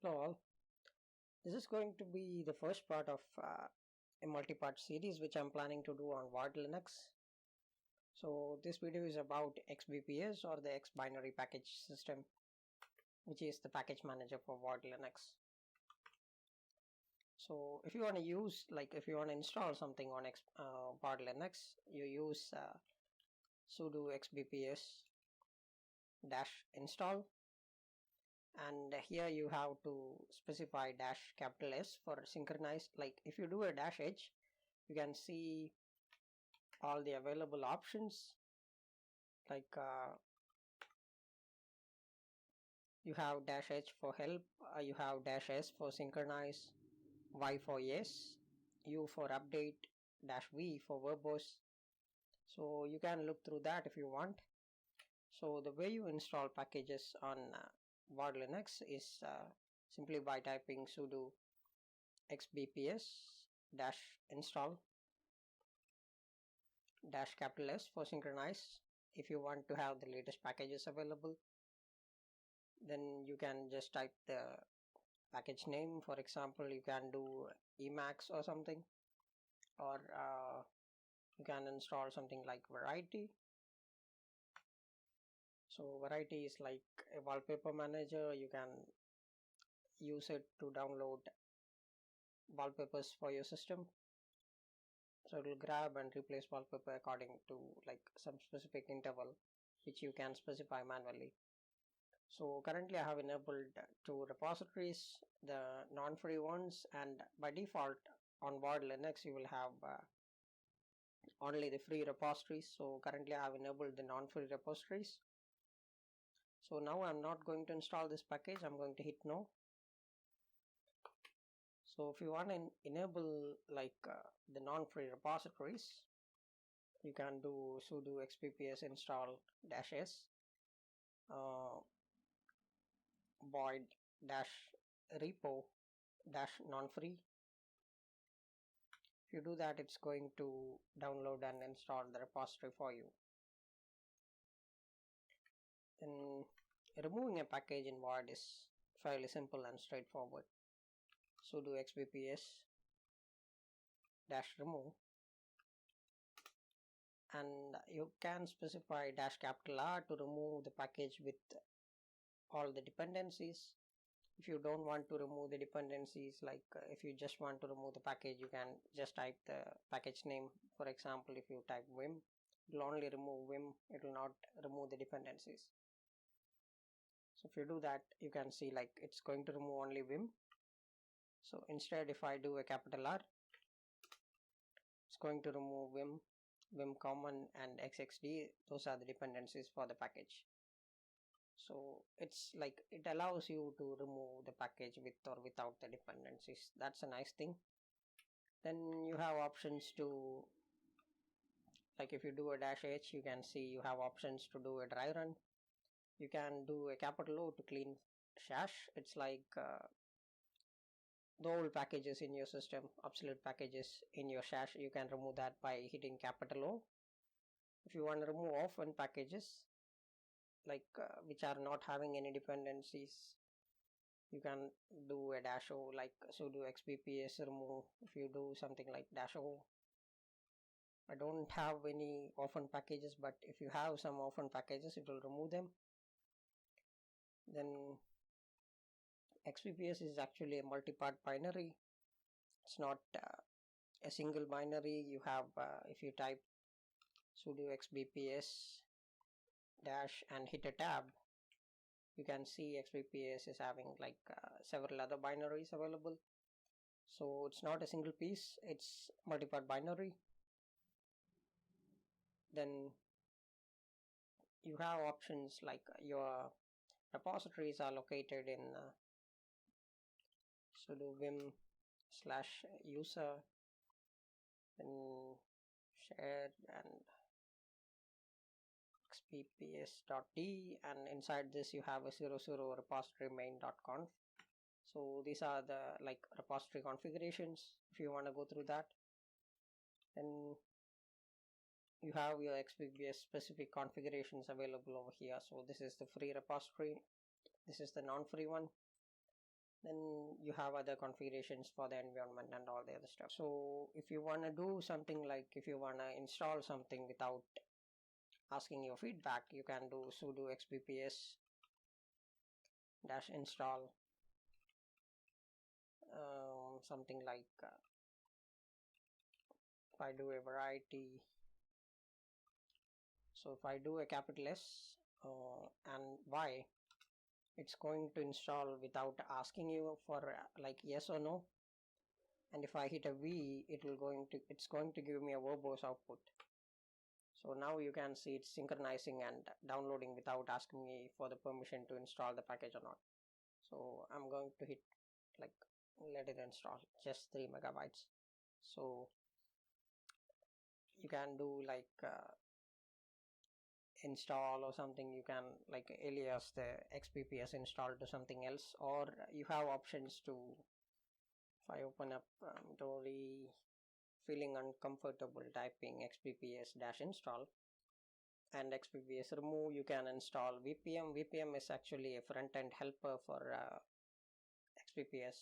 Hello all. This is going to be the first part of a multi-part series which I'm planning to do on Ward Linux. So this video is about XBPS or the X binary package system, which is the package manager for Ward Linux. So if you want to use, if you want to install something on Ward Linux, you use sudo XBPS -install. And here you have to specify -S for synchronized. Like if you do a -H, you can see all the available options. Like you have -H for help, you have -S for synchronize, Y for yes, U for update, -V for verbose. So you can look through that if you want. So the way you install packages on Ward Linux is simply by typing sudo XBPS -install -S for synchronize. If you want to have the latest packages available, then you can just type the package name. For example, you can do Emacs or something, or you can install something like Variety. So Variety is like a wallpaper manager. You can use it to download wallpapers for your system. So it will grab and replace wallpaper according to like some specific interval which you can specify manually. So currently I have enabled two repositories, the non-free ones, and by default on Ward Linux you will have only the free repositories. So currently I have enabled the non-free repositories. So now I'm not going to install this package, I'm going to hit no. So if you want to enable the non-free repositories, you can do sudo XBPS install -S void -repo -non-free. If you do that, it's going to download and install the repository for you. Then removing a package in Ward is fairly simple and straightforward. Sudo XBPS -remove, and you can specify -R to remove the package with all the dependencies. If you don't want to remove the dependencies, if you just want to remove the package, you can just type the package name. For example, if you type vim, it will only remove vim, it will not remove the dependencies. So if you do that, you can see it's going to remove only vim. So instead, if I do a capital R, it's going to remove vim common and xxd. Those are the dependencies for the package. So it's like it allows you to remove the package with or without the dependencies. That's a nice thing. Then you have options to, if you do a -H, you can see you have options to do a Dryrun. You can do a capital O to clean shash. It's like the old packages in your system, obsolete packages in your shash, you can remove that by hitting capital O. If you want to remove orphan packages, which are not having any dependencies, you can do a -O, like sudo XBPS remove. If you do something like -O, I don't have any orphan packages, but if you have some orphan packages, it will remove them. Then XBPS is actually a multi-part binary. It's not a single binary. You have if you type sudo XBPS and hit a tab, you can see XBPS is having several other binaries available. So it's not a single piece, it's multi-part binary. Then you have options like your repositories are located in sudo vim /user, then shared and xbps.d, and inside this you have a 00 repository main.conf. So these are the repository configurations if you want to go through that. Then you have your XBPS specific configurations available over here. So this is the free repository, this is the non-free one. then you have other configurations for the environment and all the other stuff. So if you want to do something like, if you want to install something without asking your feedback, you can do sudo XBPS install something like if I do a variety, so if I do a capital S and Y, it's going to install without asking you for like yes or no. And if I hit a V, it's going to give me a verbose output. So now you can see it's synchronizing and downloading without asking me for the permission to install the package or not. So I'm going to hit like let it install, just 3 megabytes. So you can do like install or something, you can like alias the XBPS install to something else, or you have options to, if I open up Dory, feeling uncomfortable typing XBPS install and XBPS remove, you can install VPM. VPM is actually a front-end helper for XBPS.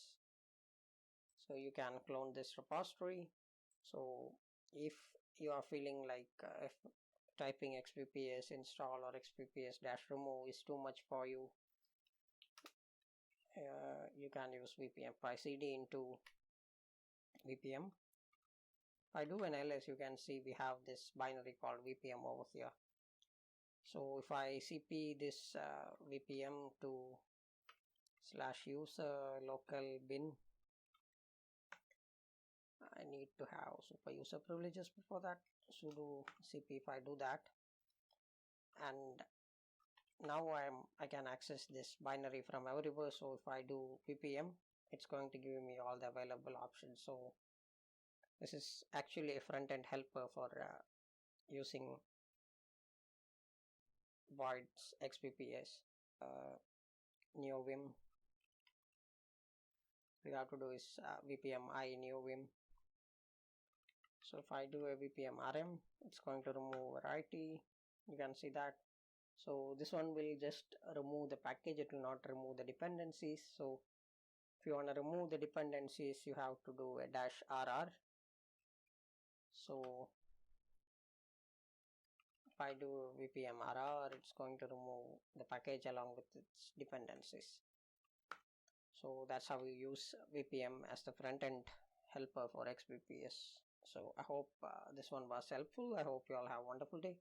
So you can clone this repository. So if you are feeling like if typing XBPS install or XBPS remove is too much for you, you can use VPM. If I cd into VPM, if I do an ls, you can see we have this binary called VPM over here. So if I cp this VPM to /user local bin, I need to have super user privileges before that. Sudo cp, if I do that, and now I can access this binary from everywhere. So if I do VPM, it's going to give me all the available options. So this is actually a front-end helper for using voids XBPS. NeoVim, we have to do is VPM I NeoVim. So if I do a VPM RM, it's going to remove variety. You can see that. So this one will just remove the package, it will not remove the dependencies. So if you want to remove the dependencies, you have to do a -rr. So if I do VPM RR, it's going to remove the package along with its dependencies. So that's how we use VPM as the front-end helper for XBPS. So I hope this one was helpful. I hope you all have a wonderful day.